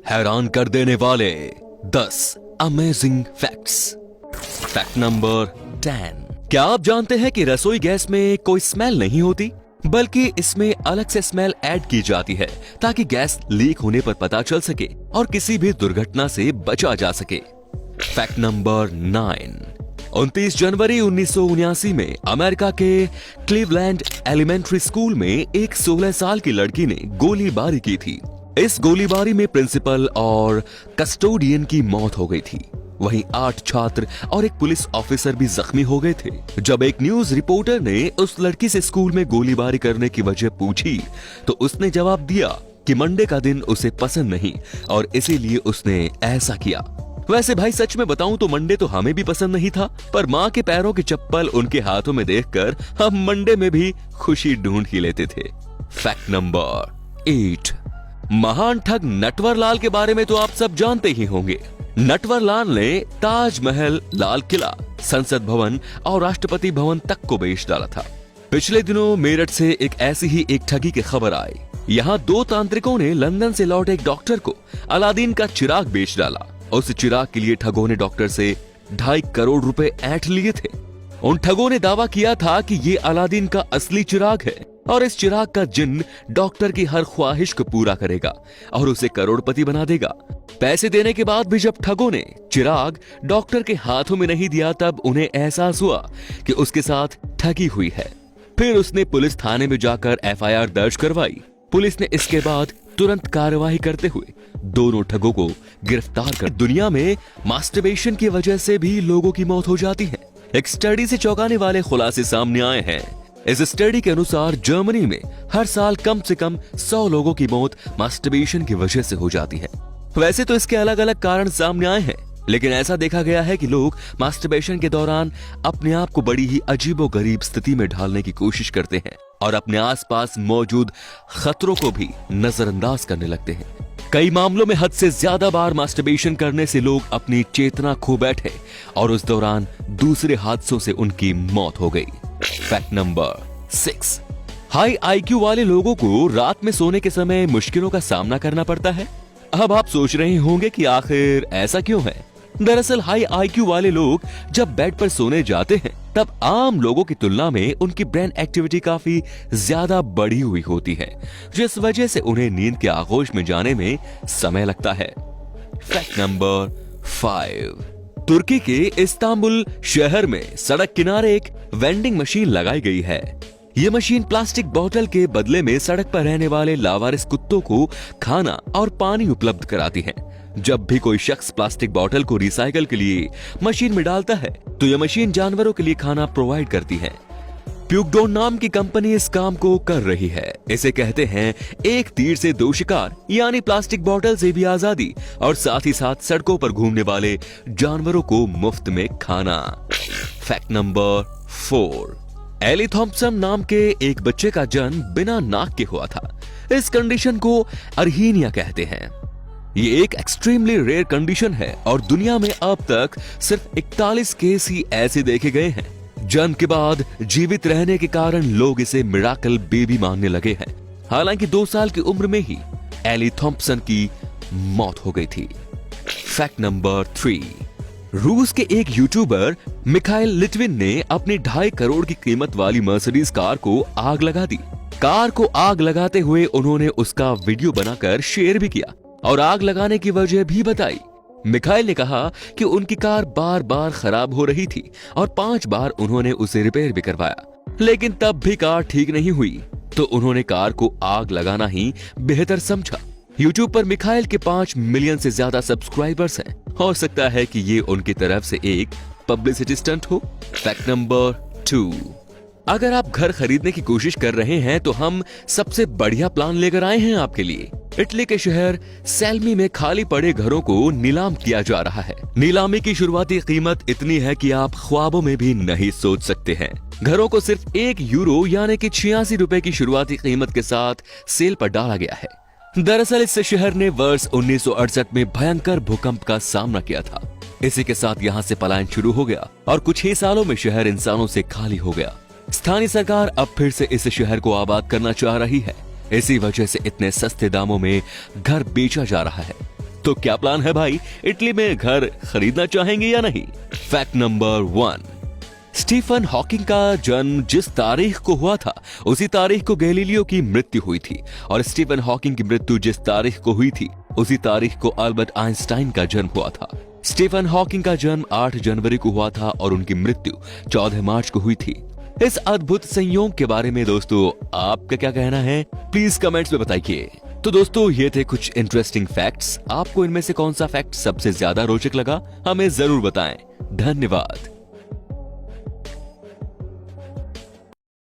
हैरान कर देने वाले 10 अमेजिंग फैक्ट्स। Fact number 10। क्या आप जानते हैं कि रसोई गैस में कोई स्मेल नहीं होती, बल्कि इसमें अलग से स्मेल ऐड की जाती है ताकि गैस लीक होने पर पता चल सके और किसी भी दुर्घटना से बचा जा सके। Fact number 9। 29 जनवरी 1979 में अमेरिका के क्लीवलैंड एलिमेंट्री स्कूल में एक 16 साल की लड़की ने गोलीबारी की थी। इस गोलीबारी में प्रिंसिपल और कस्टोडियन की मौत हो गई थी। वहीं 8 छात्र और एक पुलिस ऑफिसर भी जख्मी हो गए थे। जब एक न्यूज रिपोर्टर ने उस लड़की से स्कूल में गोलीबारी करने की वजह पूछी तो उसने जवाब दिया कि मंडे का दिन उसे पसंद नहीं और इसीलिए उसने ऐसा किया। वैसे भाई सच में बताऊं तो मंडे तो हमें भी पसंद नहीं था, पर माँ के पैरों की चप्पल उनके हाथों में देखकर हम मंडे में भी खुशी ढूंढ ही लेते थे। Fact number 8। महान ठग नटवरलाल के बारे में तो आप सब जानते ही होंगे। नटवरलाल ने ताजमहल, लाल किला, संसद भवन और राष्ट्रपति भवन तक को बेच डाला था। पिछले दिनों मेरठ से एक ऐसी ही एक ठगी की खबर आई। यहाँ 2 तांत्रिकों ने लंदन से लौटे एक डॉक्टर को अलादीन का चिराग बेच डाला। उस चिराग के लिए ठगों ने डॉक्टर से 2.5 करोड़ रुपए ऐंठ लिए थे। उन ठगों ने दावा किया था कि ये अलादीन का असली चिराग है और इस चिराग का जिन्न डॉक्टर की हर ख्वाहिश को पूरा करेगा और उसे करोड़पति बना देगा। पैसे देने के बाद भी जब ठगों ने चिराग डॉक्टर के हाथों में नहीं दिया, तब उन्हें एहसास हुआ कि उसके साथ ठगी हुई है। फिर उसने पुलिस थाने में जाकर FIR दर्ज करवाई। पुलिस ने इसके बाद तुरंत कार्यवाही करते हुए दोनों ठगों को गिरफ्तार कर। दुनिया में मास्टरबेशन की वजह से भी लोगों की मौत हो जाती है। एक स्टडी से चौंकाने वाले खुलासे सामने आए हैं। इस स्टडी के अनुसार जर्मनी में हर साल कम से कम 100 लोगों की मौत मास्टरबेशन की वजह से हो जाती है। वैसे तो इसके अलग अलग कारण सामने आए हैं, लेकिन ऐसा देखा गया है कि लोग मास्टरबेशन के दौरान अपने आप को बड़ी ही अजीबोगरीब स्थिति में ढालने की कोशिश करते हैं और अपने आसपास मौजूद खतरों को भी नजरअंदाज करने लगते हैं। कई मामलों में हद से ज्यादा बार मास्टरबेशन करने से लोग अपनी चेतना खो बैठे और उस दौरान दूसरे हादसों से उनकी मौत हो गई। Fact number 6। हाई IQ वाले लोगों को रात में सोने के समय मुश्किलों का सामना करना पड़ता है। अब आप सोच रहे होंगे कि आखिर ऐसा क्यों है। दरअसल हाई IQ वाले लोग जब बेड पर सोने जाते हैं तब आम लोगों की तुलना में उनकी ब्रेन एक्टिविटी काफी ज्यादा बढ़ी हुई होती है, जिस वजह से उन्हें नींद के आगोश में जाने में समय लगता है। Fact number 5। तुर्की के इस्तांबुल शहर में सड़क किनारे एक वेंडिंग मशीन लगाई गई है। ये मशीन प्लास्टिक बोतल के बदले में सड़क पर रहने वाले लावारिस कुत्तों को खाना और पानी उपलब्ध कराती है। जब भी कोई शख्स प्लास्टिक बोतल को रिसाइकल के लिए मशीन में डालता है तो यह मशीन जानवरों के लिए खाना प्रोवाइड करती है। प्यूकडोन नाम की कंपनी इस काम को कर रही है। इसे कहते हैं एक तीर से 2 शिकार, यानी प्लास्टिक बोतल से भी आजादी और साथ ही साथ सड़कों पर घूमने वाले जानवरों को मुफ्त में खाना। Fact number 4। एली थॉम्पसन नाम के एक बच्चे का जन्म बिना नाक के हुआ था। इस कंडीशन को अर्हीनिया कहते हैं। ये एक एक्सट्रीमली रेयर कंडीशन है और दुनिया में अब तक सिर्फ 41 केस ही ऐसे देखे गए हैं। जन्म के बाद जीवित रहने के कारण लोग इसे मिराकल बेबी मानने लगे हैं। हालांकि 2 साल की उम्र में ही एली थॉम्पसन की मौत हो गई थी। Fact number 3। रूस के एक यूट्यूबर मिखाइल लिटविन ने अपनी 2.5 करोड़ की कीमत वाली मर्सिडीज कार को आग लगा दी। कार को आग लगाते हुए उन्होंने उसका वीडियो बनाकर शेयर भी किया और आग लगाने की वजह भी बताई। मिखाइल ने कहा कि उनकी कार बार बार खराब हो रही थी और 5 बार उन्होंने उसे रिपेयर भी करवाया, लेकिन तब भी कार ठीक नहीं हुई, तो उन्होंने कार को आग लगाना ही बेहतर समझा। यूट्यूब पर मिखाइल के 5 मिलियन से ज्यादा सब्सक्राइबर्स हैं। हो सकता है कि ये उनकी तरफ से एक पब्लिसिटी स्टंट हो। Fact number 2। अगर आप घर खरीदने की कोशिश कर रहे हैं तो हम सबसे बढ़िया प्लान लेकर आए हैं आपके लिए। इटली के शहर सेल्मी में खाली पड़े घरों को नीलाम किया जा रहा है। नीलामी की शुरुआती कीमत इतनी है कि आप ख्वाबों में भी नहीं सोच सकते हैं। घरों को सिर्फ 1 यूरो यानी कि 86 रुपए की शुरुआती कीमत के साथ सेल पर डाला गया है। दरअसल इस शहर ने वर्ष 1968 में भयंकर भूकंप का सामना किया था। इसी के साथ यहाँ से पलायन शुरू हो गया और कुछ ही सालों में शहर इंसानों से खाली हो गया। स्थानीय सरकार अब फिर से इस शहर को आबाद करना चाह रही है। इसी वजह से इतने सस्ते दामों में घर बेचा जा रहा है। तो क्या प्लान है भाई, इटली में घर खरीदना चाहेंगे या नहीं? फैक्ट नंबर 1, स्टीफन हॉकिंग का जन्म जिस तारीख को हुआ था उसी तारीख को गैलीलियो की मृत्यु हुई थी, और स्टीफन हॉकिंग की मृत्यु जिस तारीख को हुई थी उसी तारीख को अल्बर्ट आइंस्टाइन का जन्म हुआ था। स्टीफन हॉकिंग का जन्म 8 जनवरी को हुआ था और उनकी मृत्यु 14 मार्च को हुई थी। इस अद्भुत संयोग के बारे में दोस्तों आपका क्या कहना है, प्लीज कमेंट्स में बताइए। तो दोस्तों ये थे कुछ इंटरेस्टिंग फैक्ट्स। आपको इनमें से कौन सा फैक्ट सबसे ज्यादा रोचक लगा, हमें जरूर बताएं। धन्यवाद।